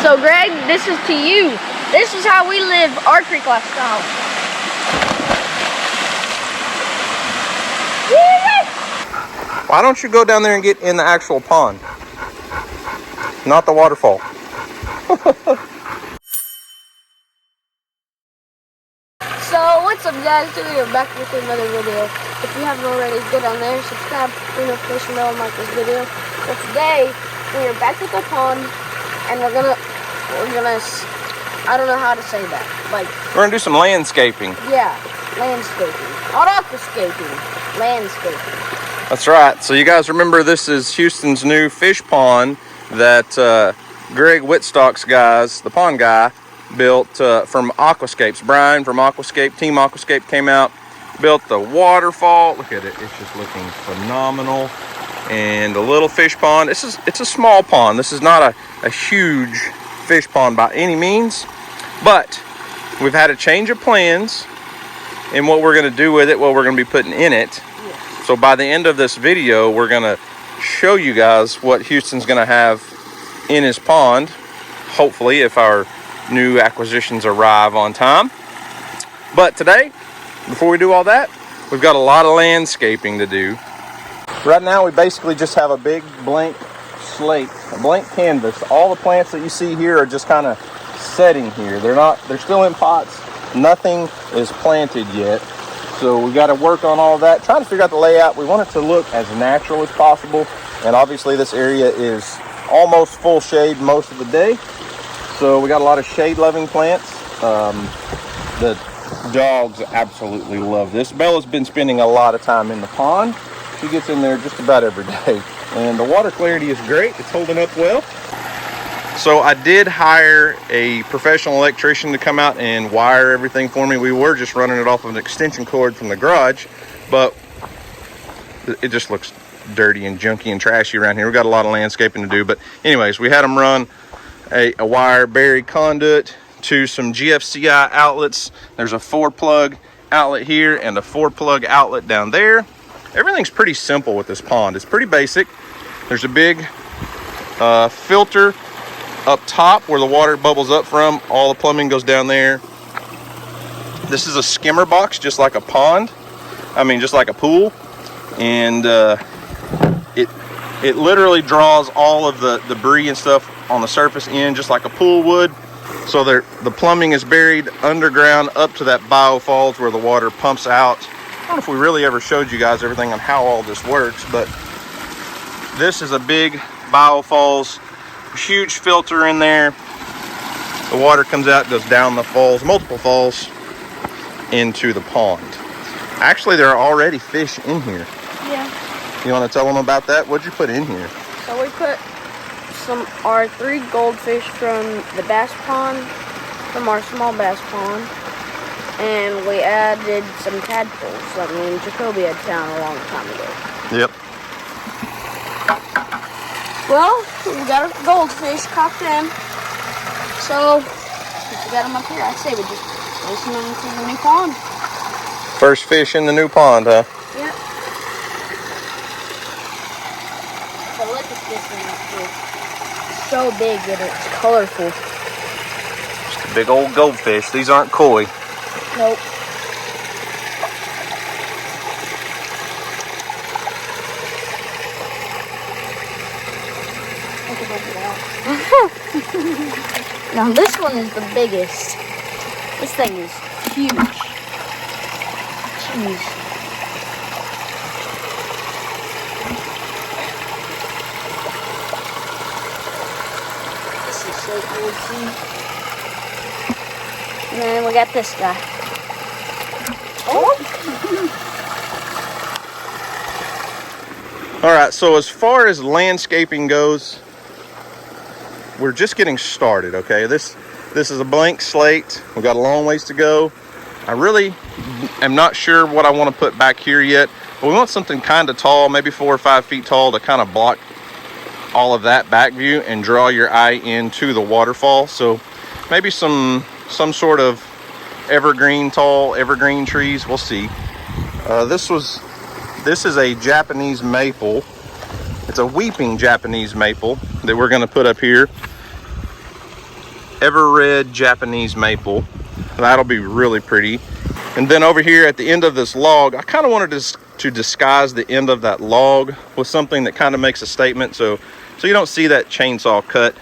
So Greg, this is to you. This is how we live our creek lifestyle. Why don't you go down there and get in the actual pond? Not the waterfall. So what's up guys, today we're back with another video. If you haven't already, get on there, subscribe, turn the notification bell, and like this video. So today, we are back with the pond, and we're gonna, I don't know how to say that. Like, we're gonna do some landscaping. Yeah, landscaping. Not aquascaping, landscaping. That's right. So you guys remember this is Houston's new fish pond that Greg Whitstock's guys, the pond guy, built from Aquascapes. Brian from Aquascape, Team Aquascape came out, built the waterfall. Look at it, it's just looking phenomenal. And a little fish pond. It's a small pond. This is not a huge fish pond by any means, but we've had a change of plans in what we're going to do with it, what we're going to be putting in it. So by the end of this video, we're going to show you guys what Houston's going to have in his pond, hopefully, if our new acquisitions arrive on time. But today, before we do all that, we've got a lot of landscaping to do. Right now, we basically just have a big blank slate, a blank canvas. All the plants that you see here are just kind of setting here. They're still in pots. Nothing is planted yet. So we got to work on all that, trying to figure out the layout. We want it to look as natural as possible. And obviously this area is almost full shade most of the day. So we got a lot of shade loving plants. The dogs absolutely love this. Bella's been spending a lot of time in the pond. She gets in there just about every day. And the water clarity is great. It's holding up well. So I did hire a professional electrician to come out and wire everything for me. We were just running it off of an extension cord from the garage, but it just looks dirty and junky and trashy around here. We got a lot of landscaping to do, but anyways, we had him run a wire buried conduit to some GFCI outlets. There's a 4-plug outlet here and a 4-plug outlet down there. Everything's pretty simple with this pond. It's pretty basic. There's a big filter up top where the water bubbles up from. All the plumbing goes down there. This is a skimmer box, just like a pond. I mean, just like a pool. And it literally draws all of the debris and stuff on the surface in, just like a pool would. So the plumbing is buried underground up to that biofalls where the water pumps out. I don't know if we really ever showed you guys everything on how all this works, but this is a big biofalls. Huge filter in there. The water comes out, goes down the falls, multiple falls, into the pond. Actually, there are already fish in here. Yeah. You want to tell them about that? What'd you put in here? So we put our 3 goldfish from the bass pond, from our small bass pond, and we added some tadpoles that me and Jacoby had found a long time ago. Yep. Well, we got our goldfish cocked in, so if we got them up here, I'd say we just place them into the new pond. First fish in the new pond, huh? Yep. So look at this one up here. It's so big and it's colorful. Just a big old goldfish. These aren't koi. Nope. Now this one is the biggest. This thing is huge. Jeez. This is so cool to see. And then we got this guy. Oh! All right, so as far as landscaping goes, we're just getting started, okay? This is a blank slate. We've got a long ways to go. I really am not sure what I want to put back here yet, but we want something kind of tall, maybe 4 or 5 feet tall, to kind of block all of that back view and draw your eye into the waterfall. So maybe some sort of evergreen trees. We'll see. This is a Japanese maple. It's a weeping Japanese maple that we're going to put up here. ever red Japanese maple. That'll be really pretty. And then over here at the end of this log, I kind of wanted to disguise the end of that log with something that kind of makes a statement, so you don't see that chainsaw cut.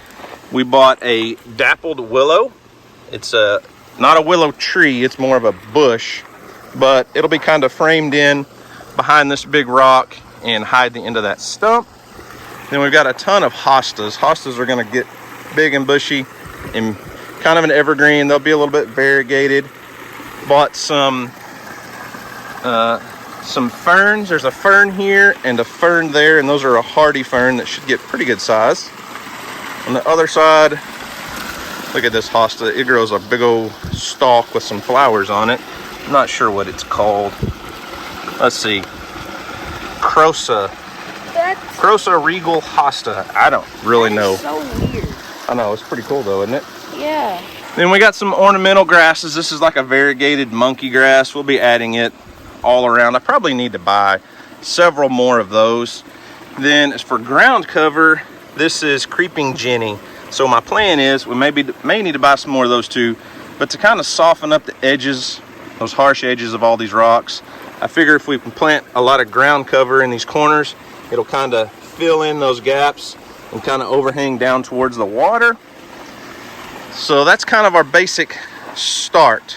We bought a dappled willow. It's not a willow tree, it's more of a bush, but it'll be kind of framed in behind this big rock and hide the end of that stump. Then we've got a ton of hostas. Hostas are going to get big and bushy and kind of an evergreen. They'll be a little bit variegated. Bought some ferns. There's a fern here and a fern there, and those are a hardy fern that should get pretty good size. On the other side, look at this hosta. It grows a big old stalk with some flowers on it. I'm not sure what it's called. Let's see. Crosa regal hosta. I don't really know. So weird. I know, it's pretty cool though, isn't it? Yeah. Then we got some ornamental grasses. This is like a variegated monkey grass. We'll be adding it all around. I probably need to buy several more of those. Then as for ground cover, this is creeping jenny. So my plan is we may need to buy some more of those too, but to kind of soften up the edges, those harsh edges of all these rocks, I figure if we can plant a lot of ground cover in these corners, it'll kind of fill in those gaps and kind of overhang down towards the water. So that's kind of our basic start.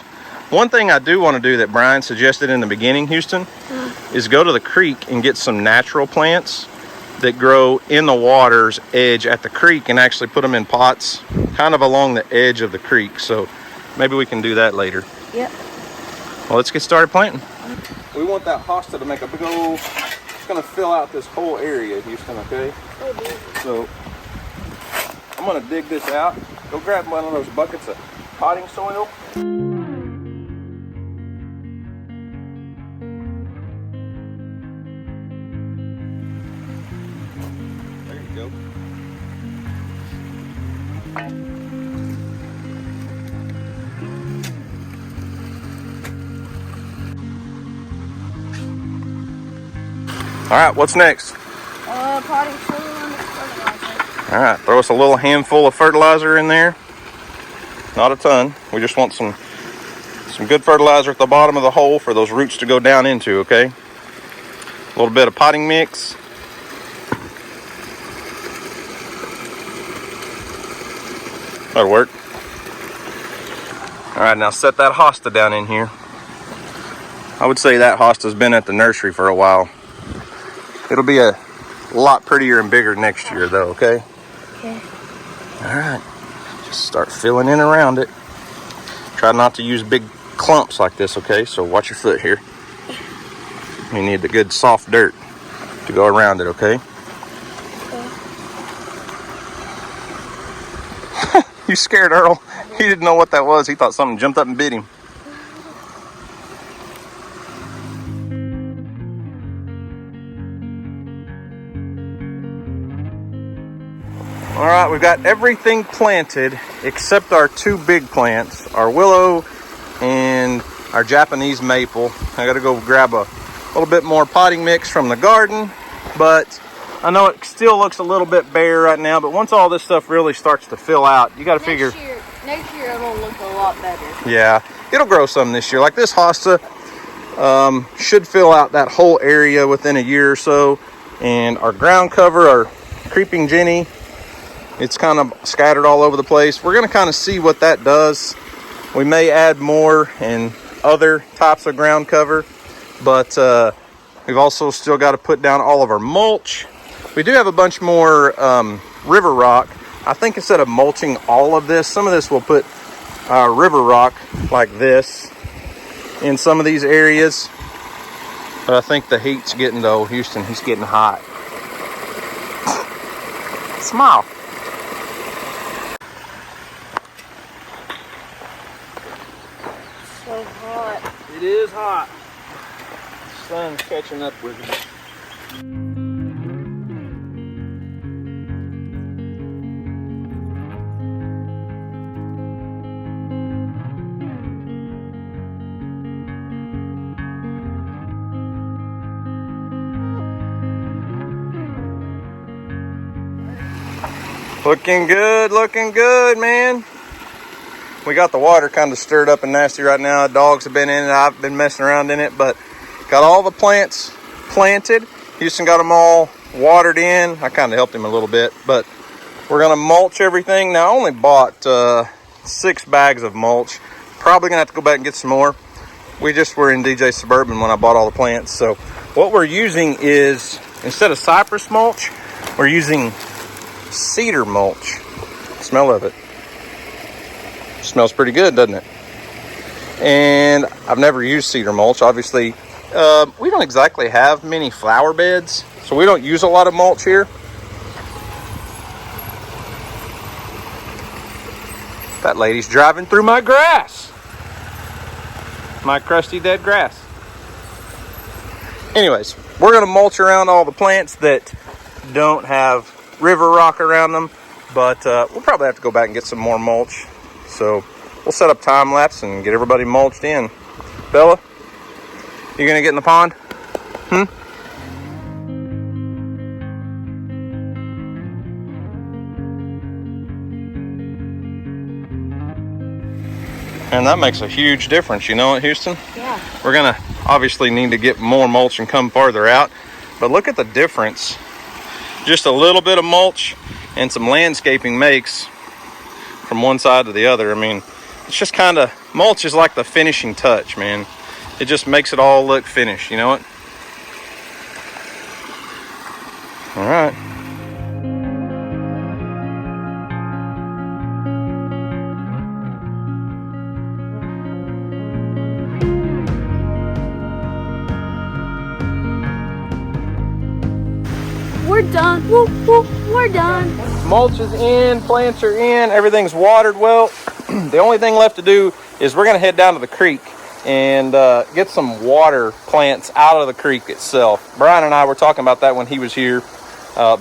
One thing I do want to do that Brian suggested in the beginning, Houston, is go to the creek and get some natural plants that grow in the water's edge at the creek and actually put them in pots kind of along the edge of the creek. So maybe we can do that later. Yep. Well, let's get started planting. We want that hosta to make a big old, it's going to fill out this whole area, Houston, okay? Oh, dear. So I'm going to dig this out. Go grab one of those buckets of potting soil. There you go. All right, what's next? Potting soil and fertilizer. All right, throw us a little handful of fertilizer in there. Not a ton. We just want some good fertilizer at the bottom of the hole for those roots to go down into, okay? A little bit of potting mix. That'll work. All right, now set that hosta down in here. I would say that hosta's been at the nursery for a while. It'll be a lot prettier and bigger next year though, okay? Okay. All right, just start filling in around it. Try not to use big clumps like this, okay? So watch your foot here. You need the good soft dirt to go around it, okay? You scared Earl. He didn't know what that was. He thought something jumped up and bit him. All right, we've got everything planted except our two big plants, our willow and our Japanese maple. I gotta go grab a little bit more potting mix from the garden, but I know it still looks a little bit bare right now, but once all this stuff really starts to fill out, you gotta figure. Next year it'll look a lot better. Yeah, it'll grow some this year. Like this hosta should fill out that whole area within a year or so. And our ground cover, our creeping jenny, it's kind of scattered all over the place. We're going to kind of see what that does. We may add more and other types of ground cover, but we've also still got to put down all of our mulch. We do have a bunch more river rock. I think instead of mulching all of this, some of this we'll put river rock like this in some of these areas. But I think the heat's getting, though, Houston, he's getting hot. Smile. So hot. It is hot. The sun's catching up with me. Looking good, man. We got the water kind of stirred up and nasty right now. Dogs have been in it. I've been messing around in it, but got all the plants planted. Houston got them all watered in. I kind of helped him a little bit, but we're gonna mulch everything. Now I only bought 6 bags of mulch. Probably gonna have to go back and get some more. We just were in DJ Suburban when I bought all the plants. So what we're using is, instead of cypress mulch, we're using cedar mulch. Smell of it. Smells pretty good, doesn't it? And I've never used cedar mulch. Obviously, we don't exactly have many flower beds, so we don't use a lot of mulch here. That lady's driving through my grass. My crusty dead grass. Anyways, we're gonna mulch around all the plants that don't have river rock around them, but we'll probably have to go back and get some more mulch. So we'll set up time lapse and get everybody mulched in. Bella, you gonna get in the pond? And that makes a huge difference, you know it, Houston? Yeah. We're gonna obviously need to get more mulch and come farther out, but look at the difference. Just a little bit of mulch and some landscaping makes from one side to the other. I mean, it's just kind of, mulch is like the finishing touch, man. It just makes it all look finished, you know what? All right. We're done. Woo, woo, we're done. Mulch is in, plants are in, everything's watered well. The only thing left to do is we're gonna head down to the creek and get some water plants out of the creek itself. Brian and I were talking about that when he was here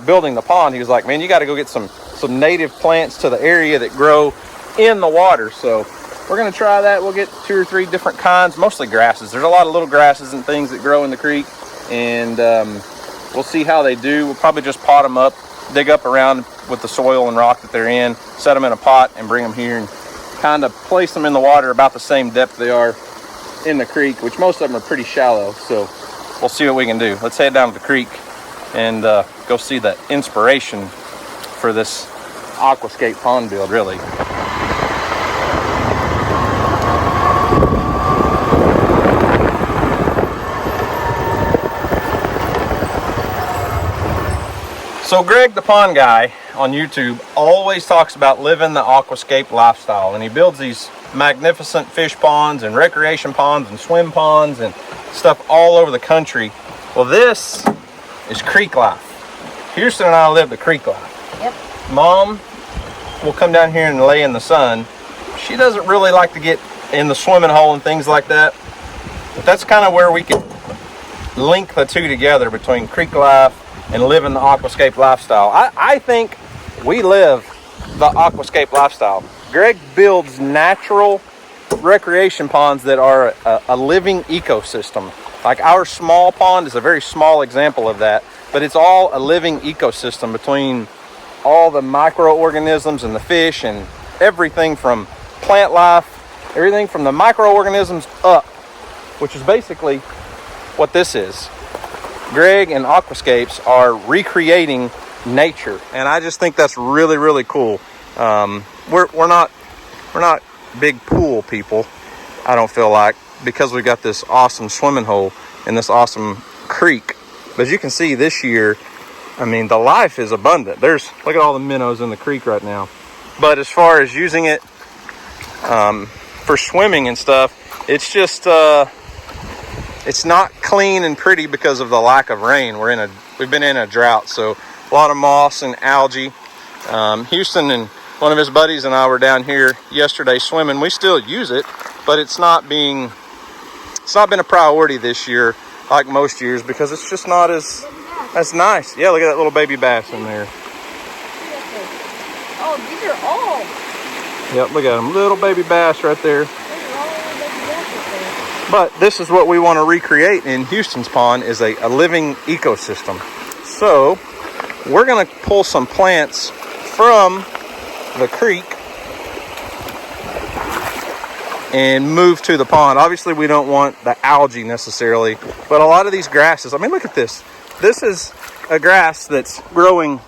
building the pond. He was like, man, you gotta go get some native plants to the area that grow in the water. So we're gonna try that. We'll get 2 or 3 different kinds, mostly grasses. There's a lot of little grasses and things that grow in the creek, and we'll see how they do. We'll probably just pot them up, dig up around with the soil and rock that they're in, set them in a pot and bring them here and kind of place them in the water about the same depth they are in the creek, which most of them are pretty shallow. So we'll see what we can do. Let's head down to the creek and go see the inspiration for this aquascape pond build, really. So Greg, the pond guy on YouTube, always talks about living the aquascape lifestyle, and he builds these magnificent fish ponds and recreation ponds and swim ponds and stuff all over the country. Well, this is creek life. Houston and I live the creek life. Yep. Mom will come down here and lay in the sun. She doesn't really like to get in the swimming hole and things like that, but that's kind of where we can link the two together, between creek life and living the aquascape lifestyle. I think we live the aquascape lifestyle. Greg builds natural recreation ponds that are a living ecosystem. Like our small pond is a very small example of that, but it's all a living ecosystem between all the microorganisms and the fish and everything from plant life, everything from the microorganisms up, which is basically what this is. Greg and Aquascapes are recreating nature, and I just think that's really, really cool. We're not big pool people, I don't feel like, because we got this awesome swimming hole in this awesome creek. But as you can see this year, I mean, the life is abundant. Look at all the minnows in the creek right now. But as far as using it for swimming and stuff, it's just it's not clean and pretty because of the lack of rain. We've been in a drought, so a lot of moss and algae. Houston and one of his buddies and I were down here yesterday swimming. We still use it, but it's not been a priority this year like most years, because it's just not as nice. Yeah, look at that little baby bass in there. Oh, these are all. Yep, look at them, little baby bass right there. But this is what we want to recreate in Houston's pond, is a living ecosystem. So we're going to pull some plants from the creek and move to the pond. Obviously, we don't want the algae necessarily, but a lot of these grasses, I mean, look at this. This is a grass that's growing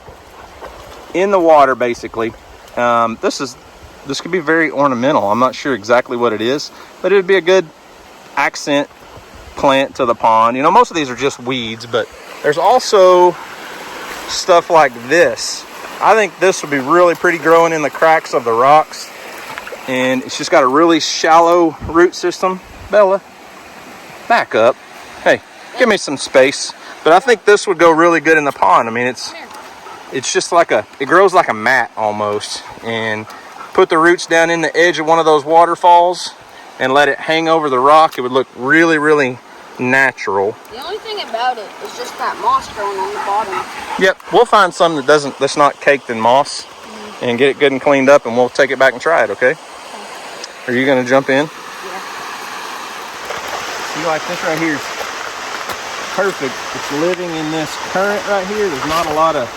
in the water, basically. This could be very ornamental. I'm not sure exactly what it is, but it would be a good accent plant to the pond. You know, most of these are just weeds, but there's also stuff like this. I think this would be really pretty growing in the cracks of the rocks, and it's just got a really shallow root system. Bella, back up. Hey, give me some space. But I think this would go really good in the pond. I mean, it's just like it grows like a mat almost, and put the roots down in the edge of one of those waterfalls and let it hang over the rock. It would look really, really natural. The only thing about it is just that moss growing on the bottom. Yep, we'll find some that's not caked in moss and get it good and cleaned up, and we'll take it back and try it, okay? Are you gonna jump in? Yeah. See, like this right here is perfect. It's living in this current right here. There's not a lot of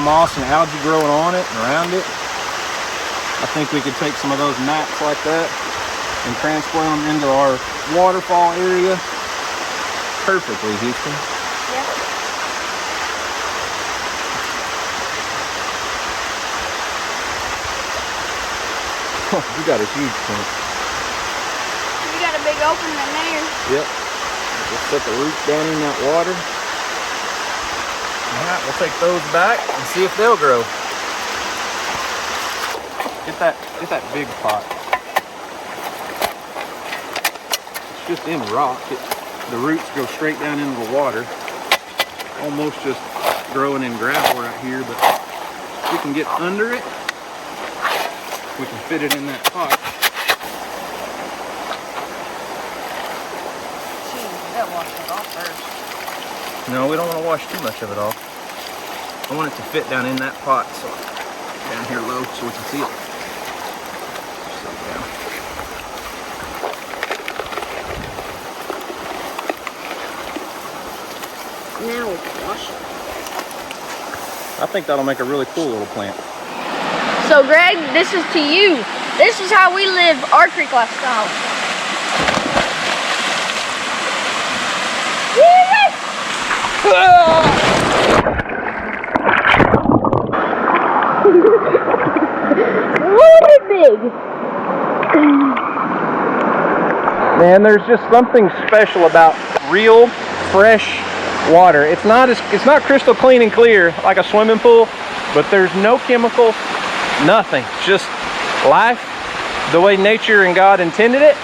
moss and algae growing on it and around it. I think we could take some of those mats like that and transplant them into our waterfall area perfectly, Houston. Yeah. You got a huge plant. You got a big opening in there. Yep. Just put the roots down in that water. All right, we'll take those back and see if they'll grow. Get that big pot. It's just in rock. The roots go straight down into the water. Almost just growing in gravel right here, but if we can get under it, we can fit it in that pot. No, we don't want to wash too much of it off. I want it to fit down in that pot, so down here low so we can see it. Set it down. Now we can wash it. I think that'll make a really cool little plant. So Greg, this is to you. This is how we live our creek lifestyle. Really big. Man, there's just something special about real fresh water. It's not crystal clean and clear like a swimming pool, but there's no chemicals, nothing. Just life the way nature and God intended it.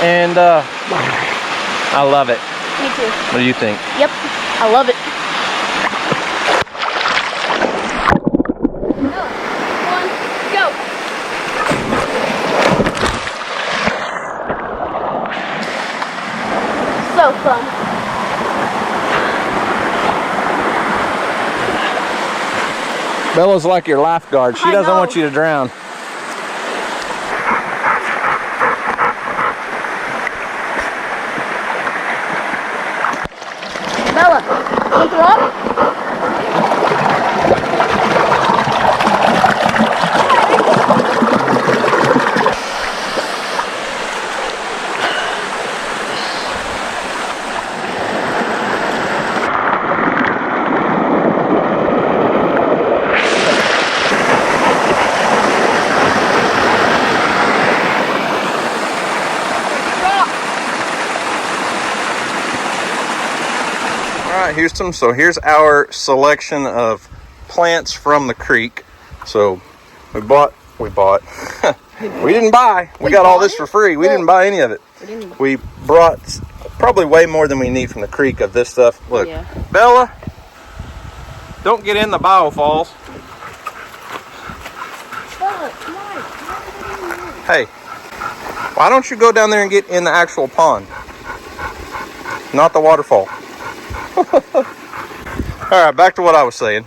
And I love it. Me too. What do you think? Yep, I love it. One, go. So fun. Bella's like your lifeguard. She doesn't want you to drown. Bella, want the rock? Houston, so here's our selection of plants from the creek. So we didn't buy. We got all this for free. We didn't buy any of it. We brought probably way more than we need from the creek of this stuff. Look, yeah. Bella, don't get in the biofalls. Hey, why don't you go down there and get in the actual pond, not the waterfall? All right, back to what I was saying.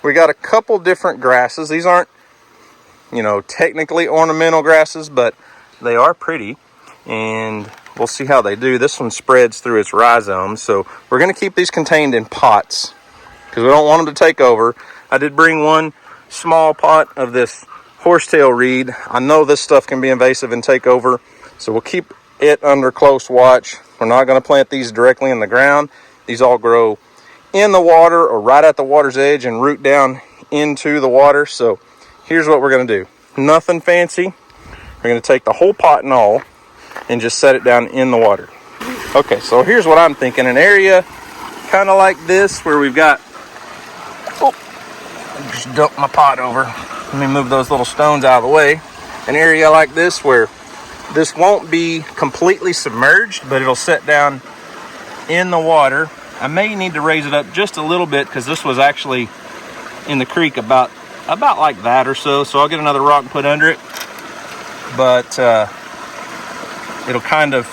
We got a couple different grasses. These aren't, technically ornamental grasses, but they are pretty, and we'll see how they do. This one spreads through its rhizomes, so we're going to keep these contained in pots because we don't want them to take over. I did bring one small pot of this horsetail reed. I know this stuff can be invasive and take over, so we'll keep it under close watch. We're not going to plant these directly in the ground. These all grow in the water or right at the water's edge and root down into the water. So here's what we're going to do. Nothing fancy. We're going to take the whole pot and all and just set it down in the water. Okay, so here's what I'm thinking. An area kind of like this where we've got, oh, I just dumped my pot over. Let me move those little stones out of the way. An area like this where this won't be completely submerged, but it'll set down in the water. I may need to raise it up just a little bit because this was actually in the creek about like that or so. So I'll get another rock and put under it. But it'll kind of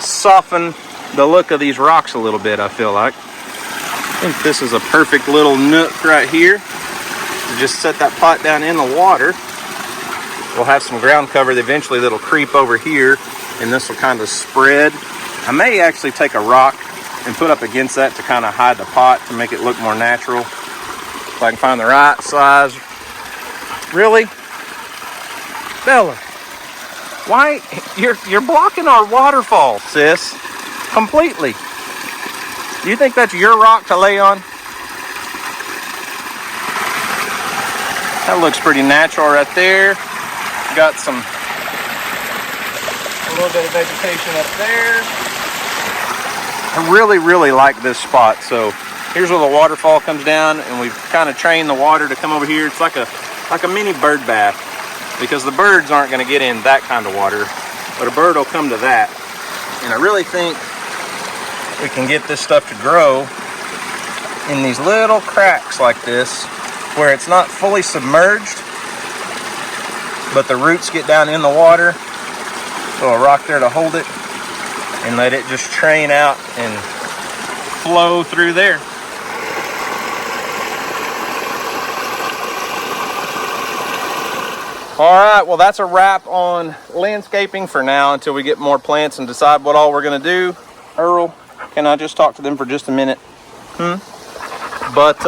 soften the look of these rocks a little bit, I feel like. I think this is a perfect little nook right here. Just set that pot down in the water. We'll have some ground cover eventually that'll creep over here, and this will kind of spread. I may actually take a rock and put up against that to kind of hide the pot to make it look more natural. If I can find the right size. Really? Bella, why? You're blocking our waterfall, sis. Completely. Do you think that's your rock to lay on? That looks pretty natural right there. Got a little bit of vegetation up there. I really like this spot. So here's where the waterfall comes down, and we've kind of trained the water to come over here. It's like a mini bird bath, because the birds aren't going to get in that kind of water, but a bird will come to that. And I really think we can get this stuff to grow in these little cracks like this, where it's not fully submerged, but the roots get down in the water. So a rock there to hold it, and let it just train out and flow through there. All right, well, that's a wrap on landscaping for now until we get more plants and decide what all we're gonna do. Earl, can I just talk to them for just a minute? But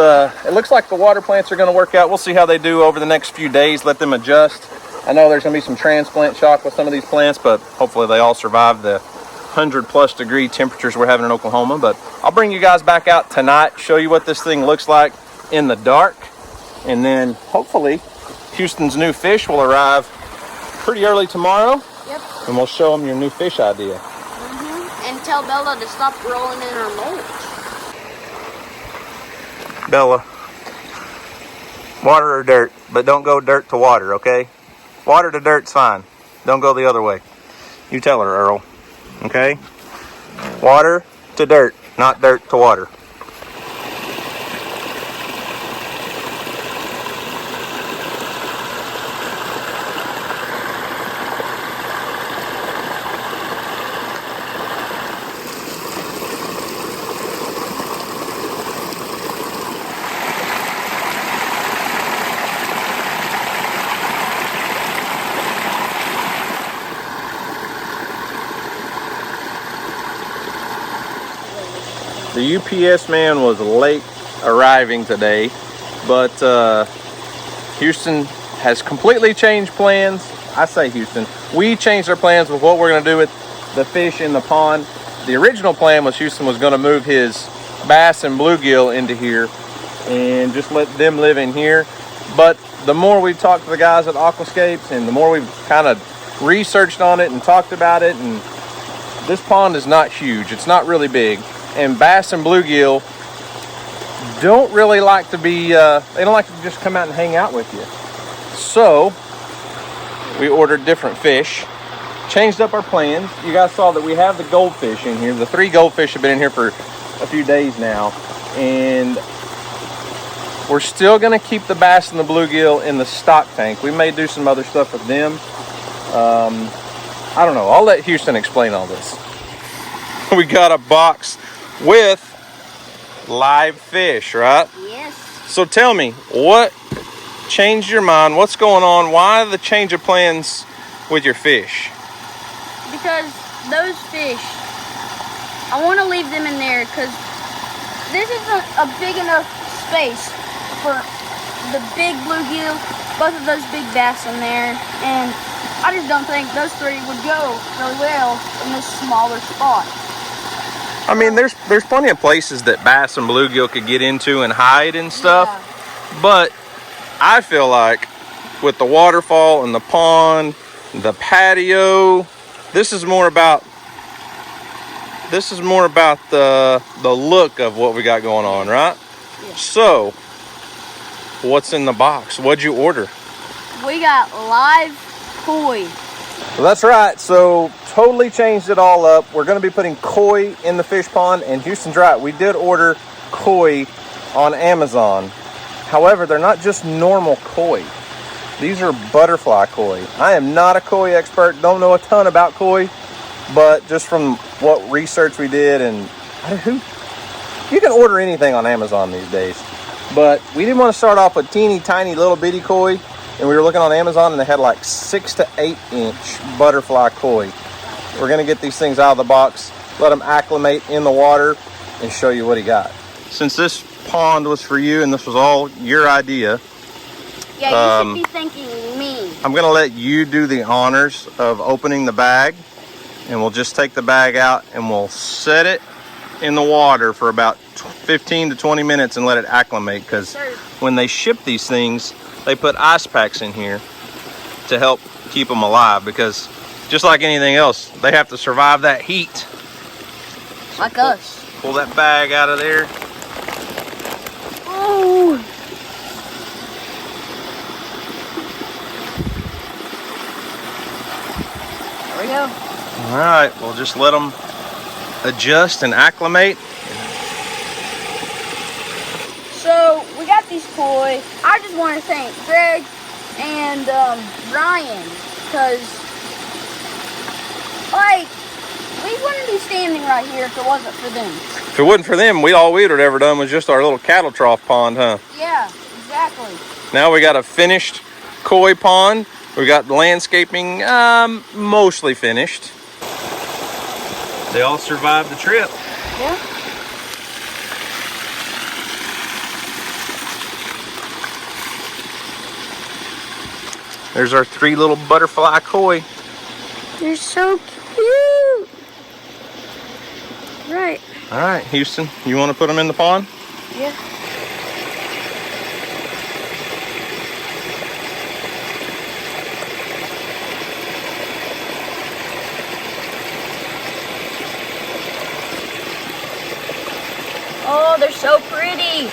it looks like the water plants are gonna work out. We'll see how they do over the next few days, let them adjust. I know there's gonna be some transplant shock with some of these plants, but hopefully they all survive the 100+ degree temperatures we're having in Oklahoma. But I'll bring you guys back out tonight, show you what this thing looks like in the dark, and then hopefully Houston's new fish will arrive pretty early tomorrow. Yep. And we'll show them your new fish idea. And tell Bella to stop rolling in her mulch. Bella, water or dirt, but don't go dirt to water, okay? Water to dirt's fine. Don't go the other way. You tell her, Earl, okay? Water to dirt, not dirt to water. The UPS man was late arriving today, but Houston has completely changed plans. I say Houston. We changed our plans with what we're going to do with the fish in the pond. The original plan was Houston was going to move his bass and bluegill into here and just let them live in here. But the more we've talked to the guys at Aquascapes and the more we've kind of researched on it and talked about it, and this pond is not huge. It's not really big. And bass and bluegill don't really like to be, they don't like to just come out and hang out with you. So we ordered different fish, changed up our plans. You guys saw that we have the goldfish in here. The 3 goldfish have been in here for a few days now. And we're still gonna keep the bass and the bluegill in the stock tank. We may do some other stuff with them. I don't know, I'll let Houston explain all this. We got a box with live fish, right? Yes. So tell me, what changed your mind? What's going on? Why the change of plans with your fish? Because those fish, I want to leave them in there because this isn't a big enough space for the big bluegill both of those big bass in there, and I just don't think those three would go really well in this smaller spot. I mean, there's plenty of places that bass and bluegill could get into and hide and stuff, but I feel like with the waterfall and the pond, the patio, this is more about the look of what we got going on, right? Yeah. So, what's in the box? What'd you order? We got live koi. Well, that's right. So, totally changed it all up. We're going to be putting koi in the fish pond, and Houston's right. We did order koi on Amazon. However, they're not just normal koi. These are butterfly koi. I am not a koi expert, don't know a ton about koi, but just from what research we did, and you can order anything on Amazon these days. But we didn't want to start off with teeny tiny little bitty koi, and we were looking on Amazon and they had like 6 to 8 inch butterfly koi. We're gonna get these things out of the box, let them acclimate in the water, and show you what he got. Since this pond was for you and this was all your idea, yeah, you should be thanking me. I'm gonna let you do the honors of opening the bag, and we'll just take the bag out and we'll set it in the water for about 15 to 20 minutes and let it acclimate, because when they ship these things, they put ice packs in here to help keep them alive, because just like anything else, they have to survive that heat. Like us. Pull that bag out of there. Oh. There we go. All right, we'll just let them adjust and acclimate. So we got these koi. I just want to thank Greg and Ryan, because like we wouldn't be standing right here if it wasn't for them. If it wasn't for them, all we would have ever done was just our little cattle trough pond, huh? Yeah, exactly. Now we got a finished koi pond. We got the landscaping mostly finished. They all survived the trip. Yeah. There's our 3 little butterfly koi. They're so cute. Right. All right, Houston, you want to put them in the pond? Yeah. Oh, they're so pretty.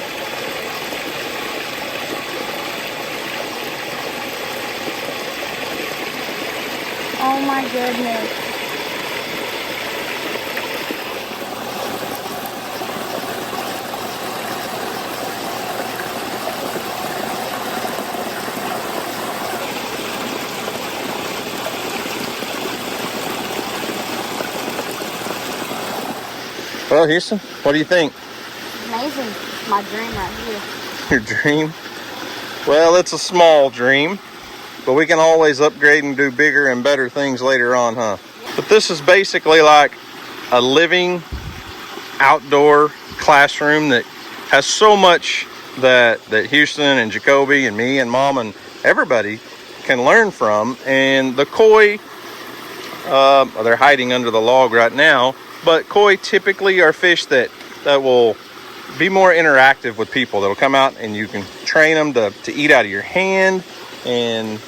Oh my goodness. Well, Houston, what do you think? Amazing. It's my dream right here. Your dream? Well, it's a small dream, but we can always upgrade and do bigger and better things later on, huh? Yeah. But this is basically like a living outdoor classroom that has so much that Houston and Jacoby and me and Mom and everybody can learn from. And the koi, they're hiding under the log right now, but koi typically are fish that will be more interactive with people. That'll come out and you can train them to eat out of your hand, and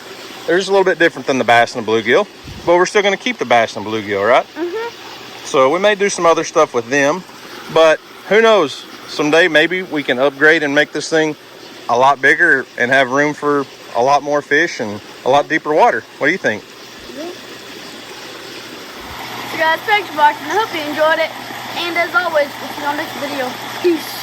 they're just a little bit different than the bass and the bluegill, but we're still going to keep the bass and bluegill, right? Mm-hmm. So we may do some other stuff with them, but who knows, someday maybe we can upgrade and make this thing a lot bigger and have room for a lot more fish and a lot deeper water. What do you think? Yeah. So guys, thanks for watching. I hope you enjoyed it, and as always, we'll see you on the next video. Peace.